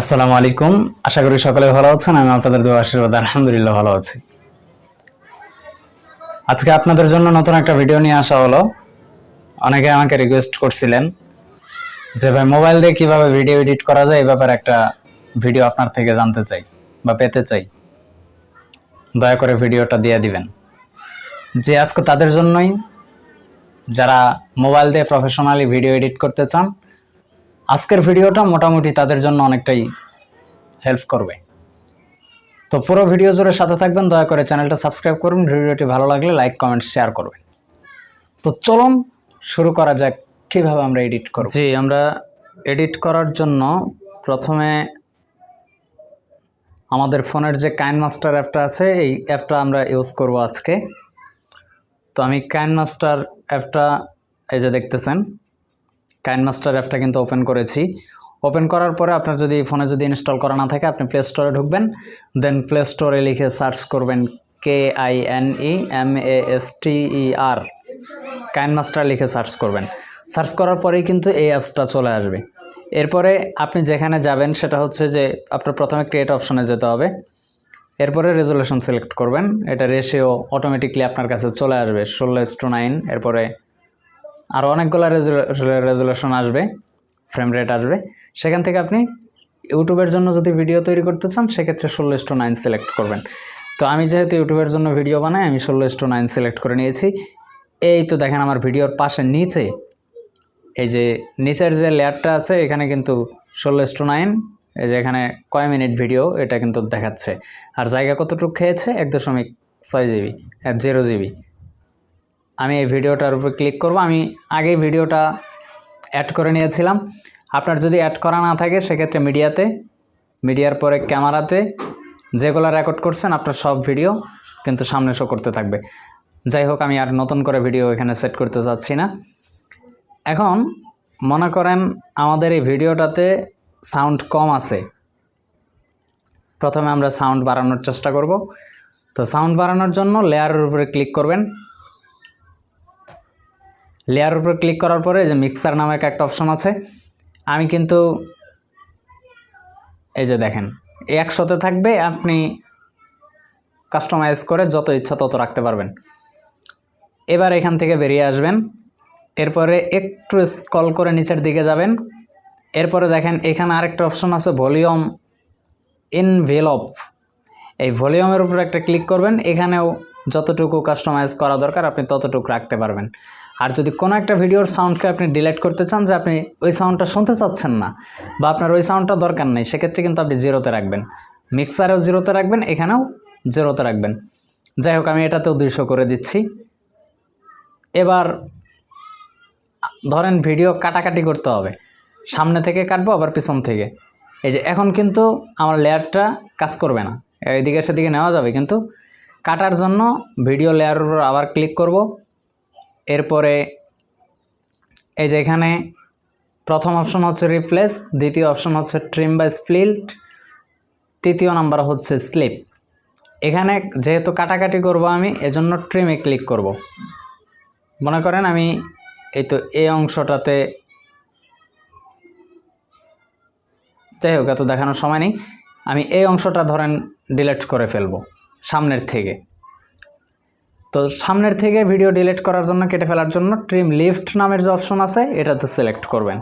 আসসালামু আলাইকুম। আশা করি সকলে ভালো আছেন। আমি আপনাদের দোয়া আশীর্বাদ আলহামদুলিল্লাহ ভালো আছি। আজকে আপনাদের জন্য নতুন একটা ভিডিও নিয়ে আসা হলো। অনেকে আমাকে রিকোয়েস্ট করছিলেন যে ভাই মোবাইল দিয়ে কিভাবে ভিডিও এডিট করা যায় এই ব্যাপারে একটা ভিডিও আপনার থেকে জানতে চাই বা পেতে চাই। দয়া করে ভিডিওটা দিয়ে দিবেন। যে আজকে তাদের জন্যই যারা মোবাইল দিয়ে প্রফেশনালি ভিডিও এডিট করতে চান, আজকের ভিডিওটা মোটামুটি তাদের জন্য অনেকটাই হেল্প করবে। তো পুরো ভিডিও জুড়ে সাথে থাকবেন। দয়া করে চ্যানেলটা সাবস্ক্রাইব করুন। ভিডিওটি ভালো লাগলে লাইক কমেন্ট শেয়ার করবেন। তো চলুন শুরু করা যাক কিভাবে আমরা এডিট করব। জি, আমরা এডিট করার জন্য প্রথমে আমাদের ফোনের যে কাইন মাস্টার অ্যাপটা আছে এই অ্যাপটা আমরা ইউজ করব আজকে। তো আমি কাইন মাস্টার অ্যাপটা এই যে দেখতেছেন, কাইন মাস্টার অ্যাপটা কিন্তু ওপেন করেছি। ওপেন করার পরে আপনার যদি ফোনে যদি ইনস্টল করা না থাকে আপনি প্লে স্টোরে ঢুকবেন, দেন প্লে স্টোরে লিখে সার্চ করবেন KINEMASTER, কাইন মাস্টার লিখে সার্চ করবেন। সার্চ করার পরেই কিন্তু এই অ্যাপসটা চলে আসবে। এরপরে আপনি যেখানে যাবেন সেটা হচ্ছে যে আপনার প্রথমে ক্রিয়েট অপশনে যেতে হবে। এরপরে রেজুলেশন সিলেক্ট করবেন। এটা রেশিও অটোমেটিকলি আপনার কাছে চলে আসবে 16:9। এরপরে আরও অনেকগুলো রেজুলেশন আসবে, ফ্রেম রেট আসবে। সেখান থেকে আপনি ইউটিউবের জন্য যদি ভিডিও তৈরি করতে চান সেক্ষেত্রে 16:9 সিলেক্ট করবেন। তো আমি যেহেতু ইউটিউবের জন্য ভিডিও বানাই আমি 16:9 সিলেক্ট করে নিয়েছি। এই তো দেখেন আমার ভিডিওর পাশে নিচে এই যে নিচের যে লেয়ারটা আছে এখানে কিন্তু 16:9, এই যে এখানে কয় মিনিট ভিডিও এটা কিন্তু দেখাচ্ছে। আর জায়গা কতটুকু খেয়েছে 1.6 জিবি, 0 জিবি। আমি এই ভিডিওটার উপর ক্লিক করব। আমি আগে ভিডিওটা অ্যাড করে নিয়েছিলাম। আপনার যদি অ্যাড করা না থাকে সেক্ষেত্রে মিডিয়ার পরে ক্যামেরাতে যেগুলো রেকর্ড করছেন আপনার সব ভিডিও কিন্তু সামনে শো করতে থাকবে। যাই হোক, আমি আর নতুন করে ভিডিও এখানে সেট করতে চাচ্ছি না। এখন মনে করেন আমাদের এই ভিডিওটাতে সাউন্ড কম আছে। প্রথমে আমরা সাউন্ড বাড়ানোর চেষ্টা করব। তো সাউন্ড বাড়ানোর জন্য লেয়ারের উপরে ক্লিক করবেন। লেয়ারের উপরে ক্লিক করার পরে যে মিক্সার নামে একটা অপশন আছে, আমি কিন্তু এই যে দেখেন 100তে থাকবে, আপনি কাস্টমাইজ করে যত ইচ্ছা তত রাখতে পারবেন। এবার এখান থেকে বেরিয়ে আসবেন। এরপরে একটু স্ক্রল করে নিচের দিকে যাবেন। এরপরে দেখেন এখানে আরেকটা অপশন আছে ভলিউম এনভেলপ। এই ভলিউমের উপর একটা ক্লিক করবেন। এখানেও যতটুকু কাস্টমাইজ করা দরকার আপনি ততটুকু রাখতে পারবেন। আর যদি কোনো একটা ভিডিওর সাউন্ডকে আপনি ডিলিট করতে চান, যে আপনি ওই সাউন্ডটা শুনতে চাচ্ছেন না বা আপনার ওই সাউন্ডটা দরকার নেই, সেক্ষেত্রে কিন্তু আপনি 0তে রাখবেন। মিক্সারেও 0তে রাখবেন, এখানেও 0তে রাখবেন। যাই হোক, আমি এটাতেও 200 করে দিচ্ছি। এবার ধরেন ভিডিও কাটাকাটি করতে হবে, সামনে থেকে কাটবো আবার পিছন থেকে। এই যে এখন কিন্তু আমার লেয়ারটা কাজ করবে না, এদিকে সেদিকে নেওয়া যাবে, কিন্তু কাটার জন্য ভিডিও লেয়ারের উপর আবার ক্লিক করব। এরপরে এই যে এখানে প্রথম অপশন হচ্ছে রিপ্লেস, দ্বিতীয় অপশন হচ্ছে ট্রিম বা স্প্লিট, তৃতীয় নাম্বার হচ্ছে স্লিপ। এখানে যেহেতু কাটাকাটি করব আমি, এজন্য ট্রিমে ক্লিক করব। মনে করেন আমি এই তো এই অংশটাতে, যাই হোক এত দেখানোর সময় নেই, আমি এই অংশটা ধরেন ডিলিট করে ফেলবো সামনের থেকে। তো সামনের থেকে ভিডিও ডিলিট করার জন্য, কেটে ফেলার জন্য ট্রিম লিফট নামের যে অপশন আছে এটাতে সিলেক্ট করবেন।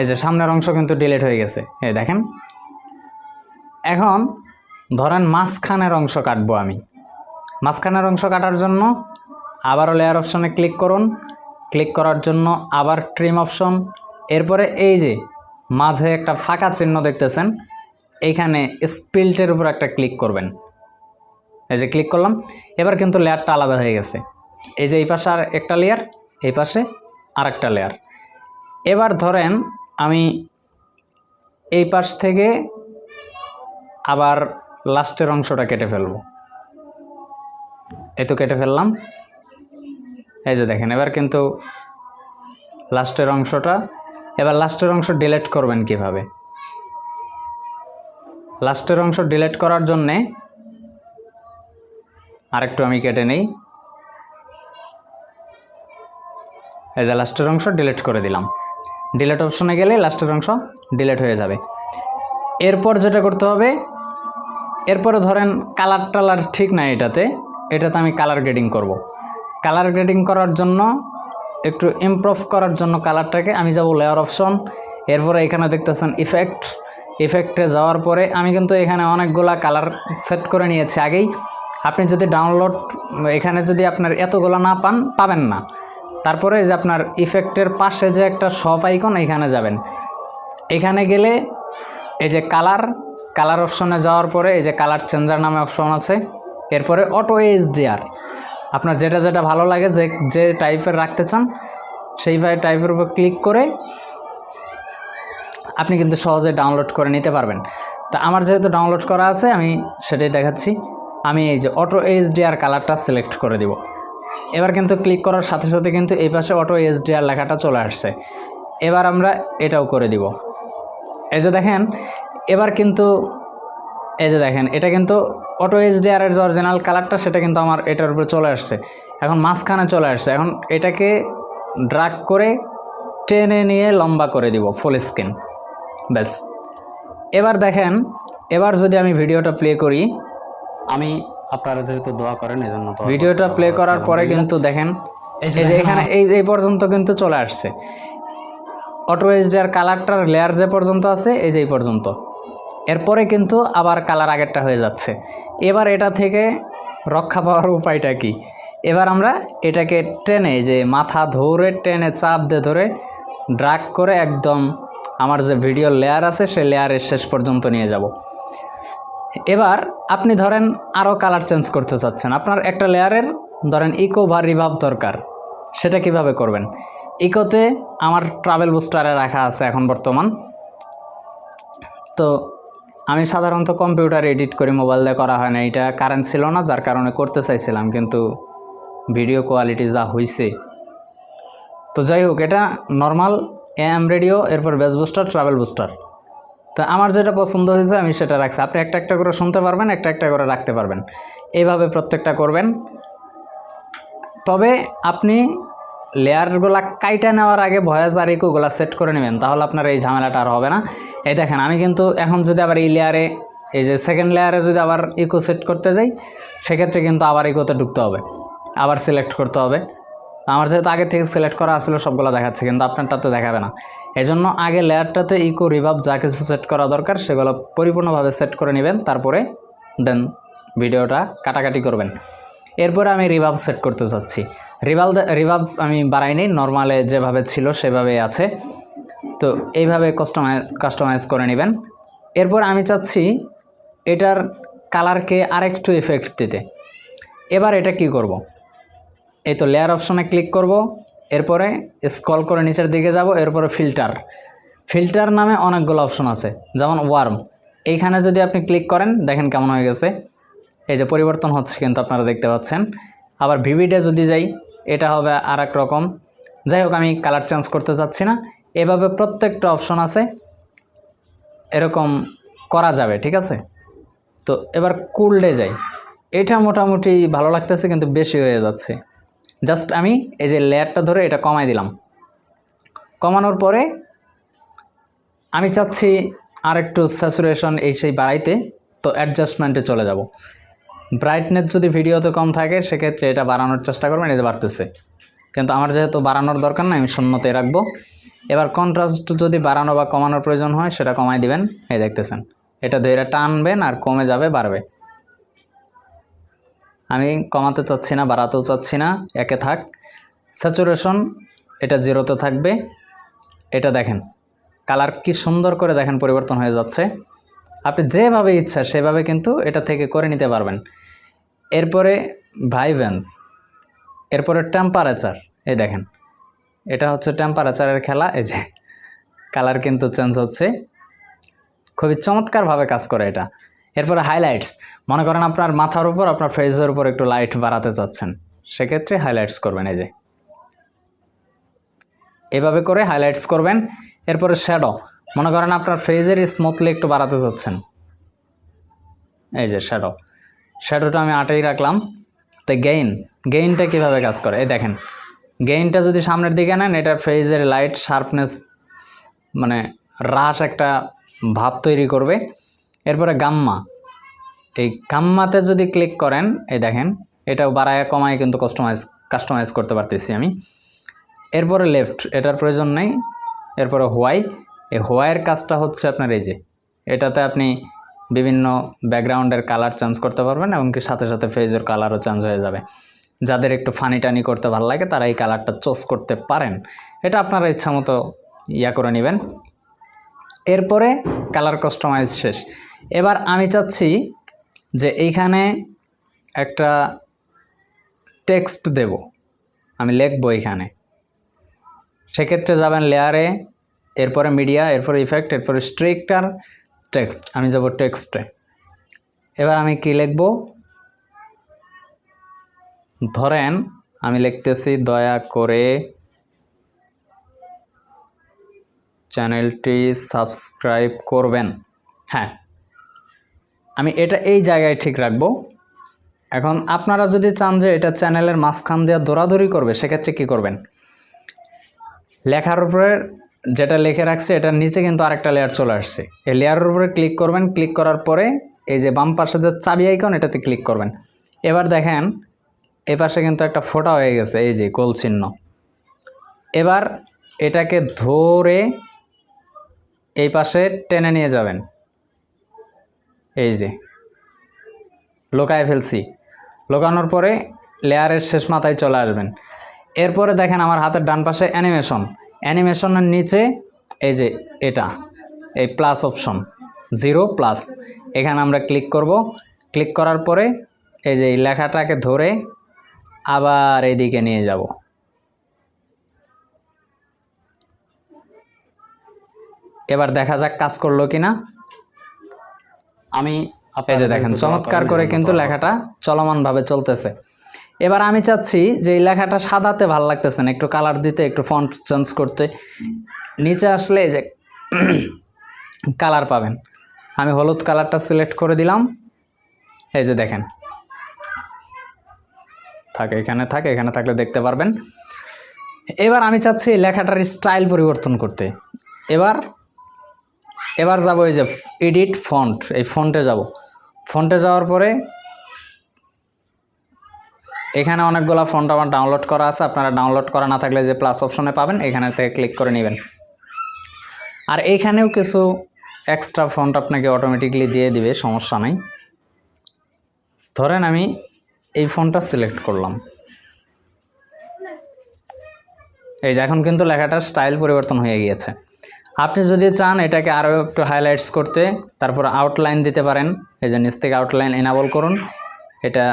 এই যে সামনের অংশ কিন্তু ডিলিট হয়ে গেছে, এই দেখেন। এখন ধরেন মাঝখানের অংশ কাটবো আমি। মাঝখানের অংশ কাটার জন্য আবারও লেয়ার অপশনে ক্লিক করুন। ক্লিক করার জন্য আবার ট্রিম অপশন। এরপরে এই যে মাঝে একটা ফাঁকা চিহ্ন দেখতেছেন, এইখানে স্প্লিটের উপর একটা ক্লিক করবেন। এই যে ক্লিক করলাম, এবার কিন্তু লেয়ারটা আলাদা হয়ে গেছে। এই যে এই পাশে আর একটা লেয়ার, এই পাশে আর একটা লেয়ার। এবার ধরেন আমি এই পাশ থেকে আবার লাস্টের অংশটা কেটে ফেলবো। এই তো কেটে ফেললাম। এই যে দেখেন এবার কিন্তু লাস্টের অংশটা, এবার লাস্টের অংশ ডিলিট করবেন কিভাবে? লাস্টের অংশ ডিলিট করার জন্যে আরেকটু আমি কেটে নেই। এই যে লাস্টের অংশ ডিলিট করে দিলাম। ডিলেট অপশনে গেলে লাস্টের অংশ ডিলেট হয়ে যাবে। এরপর যেটা করতে হবে, এরপরে ধরেন কালার টালার ঠিক নাই এটাতে আমি কালার গ্রেডিং করব। কালার গ্রেডিং করার জন্য একটু ইমপ্রুভ করার জন্য কালারটাকে আমি যাব লেয়ার অপশন, এরপরে এখানে দেখতেছেন ইফেক্টে যাওয়ার পরে আমি কিন্তু এখানে অনেকগুলা কালার সেট করে নিয়েছি আগেই। আপনি যদি ডাউনলোড এখানে যদি আপনার এতগুলো না পাবেন না। তারপরে এই যে আপনার ইফেক্টের পাশে যে একটা শপ আইকন, এখানে যাবেন। এখানে গেলে এই যে কালার অপশনে যাওয়ার পরে এই যে কালার চেঞ্জার নামে অপশন আছে, এরপরে অটো এইচডিআর আপনার যেটা ভালো লাগে যে টাইপের রাখতে চান সেই টাইপের উপর ক্লিক করে আপনি কিন্তু সহজে ডাউনলোড করে নিতে পারবেন। তা আমার যেহেতু ডাউনলোড করা আছে আমি সেটাই দেখাচ্ছি। আমি এই যে অটো এইচডিআর কালারটা সিলেক্ট করে দিব। এবার কিন্তু ক্লিক করার সাথে সাথে কিন্তু এই পাশে অটো এইচডিআর লেখাটা চলে আসছে। এবার আমরা এটাও করে দিব। এই যে দেখেন, এবার কিন্তু এই যে দেখেন এটা কিন্তু অটো এইচডিআর এর যে অরিজিনাল কালারটা সেটা কিন্তু আমার এটার উপরে চলে আসছে। এখন মাঝখানে চলে আসছে। এখন এটাকে ড্রাগ করে টেনে নিয়ে লম্বা করে দিব ফুল স্ক্রিন, ব্যাস। এবার দেখেন, এবার যদি আমি ভিডিওটা প্লে করি, আমি আপনারা যেহেতু দোয়া করেন এজন্য ভিডিওটা প্লে করার পরে কিন্তু দেখেন এই যে এখানে এই পর্যন্ত কিন্তু চলে আসছে। অটো এইচডিআর কালারটার লেয়ার যে পর্যন্ত আছে এই যে এই পর্যন্ত, এরপরে কিন্তু আবার কালার আগেরটা হয়ে যাচ্ছে। এবার এটা থেকে রক্ষা পাওয়ার উপায়টা কি? এবার আমরা এটাকে টেনে যে মাথা ধরে টেনে চাপ দিয়ে ধরে ড্রাগ করে একদম আমার যে ভিডিও লেয়ার আছে সেই লেয়ারের শেষ পর্যন্ত নিয়ে যাব। এবার আপনি ধরেন আরও কালার চেঞ্জ করতে চাচ্ছেন, আপনার একটা লেয়ারের ধরেন ইকো বা রিভাব দরকার, সেটা কিভাবে করবেন? ইকোতে আমার ট্রাভেল বুস্টারে রাখা আছে এখন বর্তমান। তো আমি সাধারণত কম্পিউটারে এডিট করি, মোবাইল দিয়ে করা হয় না, এটা কারেন্ট ছিল না যার কারণে করতে চাইছিলাম, কিন্তু ভিডিও কোয়ালিটি যা হয়েছে। তো যাই হোক, এটা নর্মাল এম রেডিও, এরপর বেস বুস্টার, ট্রাভেল বুস্টার। তো আমার যেটা পছন্দ হয়েছে আমি সেটা রাখছি। আপনি একটা একটা করে শুনতে পারবেন, একটা একটা করে রাখতে পারবেন, এইভাবে প্রত্যেকটা করবেন। তবে আপনি লেয়ারগুলা কাইটা নেওয়ার আগে ভয়েস আর ইকোগুলা সেট করে নেবেন, তাহলে আপনার এই ঝামেলাটা আর হবে না। এই দেখেন আমি কিন্তু এখন যদি আবার এই লেয়ারে এই যে সেকেন্ড লেয়ারে যদি আবার ইকো সেট করতে যাই, সেক্ষেত্রে কিন্তু আবার ইকোতে ঢুকতে হবে, আবার সিলেক্ট করতে হবে। আমার যেহেতু আগে থেকে সিলেক্ট করা আসলে সবগুলো দেখাচ্ছে, কিন্তু আপনারটাতে দেখাবে না। এজন্য আগে লেয়ারটাতে ইকো রিভাব যা কিছু সেট করা দরকার সেগুলো পরিপূর্ণভাবে সেট করে নেবেন, তারপরে দেন ভিডিওটা কাটাকাটি করবেন। এরপরে আমি রিভাব সেট করতে চাচ্ছি। রিভাব আমি বাড়াইনি, নর্মালে যেভাবে ছিল সেভাবেই আছে। তো এইভাবে কাস্টমাইজ করে নেবেন। এরপর আমি চাচ্ছি এটার কালারকে আরেকটু ইফেক্ট দিতে। এবার এটা কি করব? এই তো লেয়ার অপশনে ক্লিক করব, এরপরে স্ক্রল করে নিচের দিকে যাব, এরপরে ফিল্টার নামে অনেকগুলো অপশন আছে, যেমন ওয়ার্ম। এইখানে যদি আপনি ক্লিক করেন দেখেন কেমন হয়ে গেছে, এই যে পরিবর্তন হচ্ছে কিন্তু আপনারা দেখতে পাচ্ছেন। আবার ভিভিডে যদি যাই এটা হবে আর এক রকম। যাই হোক, আমি কালার চেঞ্জ করতে চাচ্ছি না। এভাবে প্রত্যেকটা অপশন আছে, এরকম করা যাবে, ঠিক আছে? তো এবার কুলডে যাই। এটা মোটামুটি ভালো লাগতেছে, কিন্তু বেশি হয়ে যাচ্ছে। জাস্ট আমি এই যে লেয়ারটা ধরে এটা কমাই দিলাম। কমানোর পরে আমি চাচ্ছি আর একটু স্যাচুরেশন সেই বাড়াইতে, তো অ্যাডজাস্টমেন্টে চলে যাব। ব্রাইটনেস যদি ভিডিওতে কম থাকে সেক্ষেত্রে এটা বাড়ানোর চেষ্টা করবেন, এই যে বাড়তেছে, কিন্তু আমার যেহেতু বাড়ানোর দরকার না, আমি শূন্যতে রাখবো। এবার কন্ট্রাস্ট যদি বাড়ানো বা কমানোর প্রয়োজন হয় সেটা কমাই দিবেন। এই দেখতেছেন এটা ধরে টানবেন আর কমে যাবে, বাড়বে। আমি কমাতে চাচ্ছি না, বাড়াতেও চাচ্ছি না, একে থাক। স্যাচুরেশন এটা 0তে থাকবে। এটা দেখেন কালার কি সুন্দর করে দেখেন পরিবর্তন হয়ে যাচ্ছে। আপনি যেভাবে ইচ্ছা সেভাবে কিন্তু এটা থেকে করে নিতে পারবেন। এরপরে ভাইব্রেন্স, এরপরে টেম্পারেচার। এই দেখেন এটা হচ্ছে টেম্পারেচারের খেলা। এই যে কালার কিন্তু চেঞ্জ হচ্ছে, খুবই চমৎকারভাবে কাজ করে এটা। এরপরে হাইলাইটস, মনে করেন আপনার মাথার উপর, আপনার ফেসের উপর একটু লাইট বাড়াতে চাচ্ছেন, সেক্ষেত্রে হাইলাইটস করবেন। এই যে এভাবে করে হাইলাইটস করবেন। এরপরে শ্যাডো, মনে করেন আপনার ফেসের স্মুথলি একটু বাড়াতে চাচ্ছেন, এই যে শ্যাডোটা আমি 8এই রাখলাম। তো গেইনটা কীভাবে কাজ করে এই দেখেন। গেইনটা যদি সামনের দিকে নেন, এটা ফেসের লাইট শার্পনেস মানে রাশ একটা ভাব তৈরি করবে। এরপরে গাম্মা, এই গাম্মাতে যদি ক্লিক করেন, এই দেখেন এটাও বাড়ায় কমায় কিন্তু কাস্টমাইজ করতে পারতেছি আমি। এরপরে লেফট, এটার প্রয়োজন নেই। এরপরে হোয়াই, এই হোয়াইয়ের কাজটা হচ্ছে আপনার এই যে এটাতে আপনি বিভিন্ন ব্যাকগ্রাউন্ডের কালার চেঞ্জ করতে পারবেন এবং কি সাথে সাথে ফেজের কালারও চেঞ্জ হয়ে যাবে। যাদের একটু ফানি টানি করতে ভালো লাগে তারা এই কালারটা চুজ করতে পারেন, এটা আপনারা ইচ্ছা মতো করে নেবেন। এরপরে কালার কাস্টমাইজ শেষ। এবার আমি চাচ্ছি যে এইখানে একটা টেক্সট দেব, আমি লিখবো এখানে। সেক্ষেত্রে যাবেন লেয়ারে, এরপরে মিডিয়া, এরপরে ইফেক্ট, এরপরে স্ট্রিকটার টেক্সট, আমি যাব টেক্সটে। এবার আমি কি লিখব, ধরেন আমি লিখতেছি দয়া করে চ্যানেলটি সাবস্ক্রাইব করবেন। হ্যাঁ, আমি এটা এই জায়গায় ঠিক রাখবো। এখন আপনারা যদি চান যে এটা চ্যানেলের মাঝখান দিয়ে দৌড়াদৌড়ি করবে, সেক্ষেত্রে কি করবেন, লেখার উপরে যেটা লিখে রাখছে এটার নিচে কিন্তু আরেকটা লেয়ার চলে আসছে, এই লেয়ারের উপরে ক্লিক করবেন। ক্লিক করার পরে এই যে বাম পাশে যে চাবি আইকন, এটাতে ক্লিক করবেন। এবার দেখেন এই পাশে কিন্তু একটা ফোঁটা হয়ে গেছে, এই যে গোল চিহ্ন। এবার এটাকে ধরে এই পাশে টেনে নিয়ে যাবেন, এই যে লোকায় ফেলছি। লোকানোর পরে লেয়ারের শেষ মাথায় চলে আসবেন। এরপরে দেখেন আমার হাতের ডান পাশে অ্যানিমেশন, অ্যানিমেশনের নিচে এই যে এটা এই প্লাস অপশন 0+, এখানে আমরা ক্লিক করব। ক্লিক করার পরে এই যে এই লেখাটাকে ধরে আবার এইদিকে নিয়ে যাব। এবার দেখা যাক কাজ করলো কিনা। আমি এই যে দেখেন চমৎকার করে কিন্তু লেখাটা চলমানভাবে চলতেছে। এবার আমি চাচ্ছি যে এই লেখাটা সাদাতে ভালো লাগতেছে না, একটু কালার দিতে, একটু ফন্ট চেঞ্জ করতে। নিচে আসলে এই যে কালার পাবেন, আমি হলুদ কালারটা সিলেক্ট করে দিলাম। এই যে দেখেন এখানে থাকলে দেখতে পারবেন। এবার আমি চাচ্ছি লেখাটার স্টাইল পরিবর্তন করতে। এবার যাব এই যে এডিট ফন্ট, এই ফন্টে যাব। ফন্টে যাওয়ার পরে এখানে অনেকগুলো ফন্ট আমার ডাউনলোড করা আছে, আপনারা ডাউনলোড করা না থাকলে যে প্লাস অপশনে পাবেন, এখানে থেকে ক্লিক করে নেবেন। আর এইখানেও কিছু এক্সট্রা ফন্ট আপনাকে অটোমেটিকলি দিয়ে দিবে, সমস্যা নাই। ধরেন আমি এই ফন্টটা সিলেক্ট করলাম, এই যে এখন কিন্তু লেখাটার স্টাইল পরিবর্তন হয়ে গিয়েছে। আপনি যদি চান এটাকে আরও একটু হাইলাইটস করতে, তারপর আউটলাইন দিতে পারেন। এই যে নিচ থেকে আউটলাইন এনাবল করুন, এটা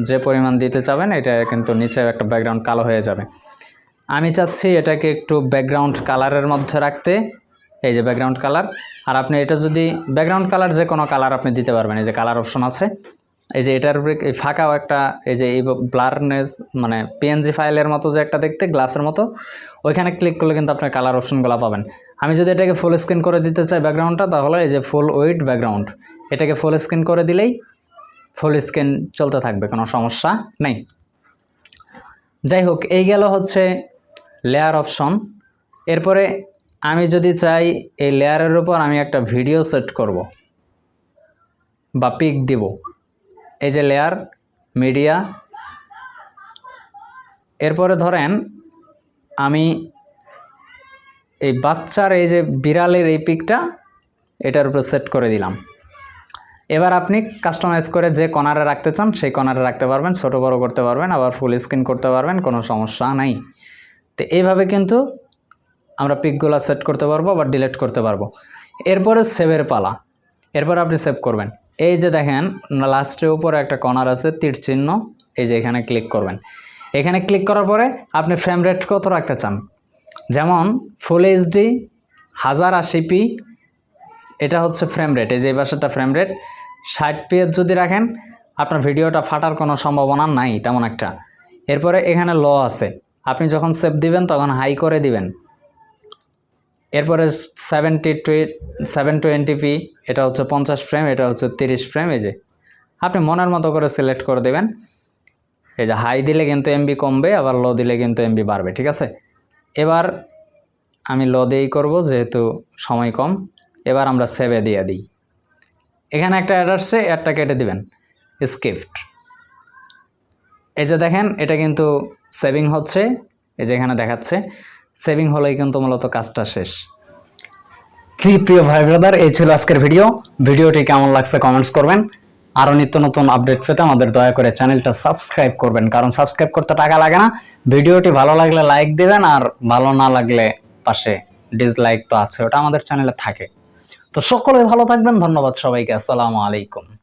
যে পরিমাণ দিতে চাবেন, এটা কিন্তু নিচে একটা ব্যাকগ্রাউন্ড কালো হয়ে যাবে। আমি চাচ্ছি এটাকে একটু ব্যাকগ্রাউন্ড কালারের মধ্যে রাখতে, এই যে ব্যাকগ্রাউন্ড কালার। আর আপনি এটা যদি ব্যাকগ্রাউন্ড কালার যে কোনো কালার আপনি দিতে পারবেন, এই যে কালার অপশন আছে। এই যে এটার উপরে এই ফাঁকাও একটা, এই যে এই ব্লারনেস মানে পিএনজি ফাইলের মতো যে একটা দেখতে গ্লাসের মতো, ওইখানে ক্লিক করলে কিন্তু আপনার কালার অপশনগুলো পাবেন। আমি যদি এটাকে ফুল স্ক্রিন করে দিতে চাই ব্যাকগ্রাউন্ডটা, তাহলে এই যে ফুল উইথ ব্যাকগ্রাউন্ড, এটাকে ফুল স্ক্রিন করে দিলেই ফুল স্ক্রিন চলতে থাকবে, কোনো সমস্যা নেই। যাই হোক, এই গেল হচ্ছে লেয়ার অপশন। এরপরে আমি যদি চাই এই লেয়ারের উপর আমি একটা ভিডিও সেট করব বা পিক দিব, এই যে লেয়ার, মিডিয়া। এরপরে ধরেন আমি এই বাচ্চার এই যে বিড়ালের এই পিকটা এটার উপর সেট করে দিলাম। এবার আপনি কাস্টমাইজ করে যে কর্নারে রাখতে চান সেই কর্নারে রাখতে পারবেন, ছোটো বড়ো করতে পারবেন, আবার ফুল স্ক্রিন করতে পারবেন, কোনো সমস্যা নাই। তো এইভাবে কিন্তু আমরা পিকগুলো সেট করতে পারবো বা ডিলিট করতে পারবো। এরপরে সেভের পালা, এরপর আপনি সেভ করবেন। এই যে দেখেন লাস্টের উপরে একটা কর্নার আছে তীর চিহ্ন, এই যে এখানে ক্লিক করবেন। এখানে ক্লিক করার পরে আপনি ফ্রেম রেট কত রাখতে চান, যেমন ফুল এইচডি 1080p, এটা হচ্ছে ফ্রেম রেট। এই যে এই পাশেরটা ফ্রেম রেট 60 যদি রাখেন আপনার ভিডিওটা ফাটার কোনো সম্ভাবনা নাই তেমন একটা। এরপরে এখানে ল আছে, আপনি যখন সেভ দিবেন তখন হাই করে দিবেন। এরপরে 720p, এটা হচ্ছে 50 ফ্রেম, এটা হচ্ছে 30 ফ্রেম। এই যে আপনি মনের মতো করে সিলেক্ট করে দেবেন। এই যে হাই দিলে কিন্তু এমবি কমবে, আবার লো দিলে কিন্তু এমবি বাড়বে, ঠিক আছে। এবার আমি লো দিয়েই করবো যেহেতু সময় কম। এবার আমরা সেভে দিয়ে দিই। এখানে একটা অ্যাড আসছে, অ্যাডটা কেটে দিবেন, স্কিপ্ট। এই যে দেখেন এটা কিন্তু সেভিং হচ্ছে, এই যে এখানে দেখাচ্ছে সেভিং হলেই কিন্তু মূলত কাজটা শেষ। জি প্রিয় ভাই ব্রাদার, এই ছিল আজকের ভিডিওটি কেমন লাগছে কমেন্টস করবেন। আরো নিত্য নতুন আপডেট পেতে আমাদের দয়া করে চ্যানেলটা সাবস্ক্রাইব করবেন, কারণ সাবস্ক্রাইব করতে টাকা লাগে না। ভিডিওটি ভালো লাগলে লাইক দিবেন, আর ভালো না লাগলে পাশে ডিসলাইক তো আছে, ওটা আমাদের চ্যানেলে থাকে। তো সকলে ভালো থাকবেন, ধন্যবাদ সবাইকে, আসসালামু আলাইকুম।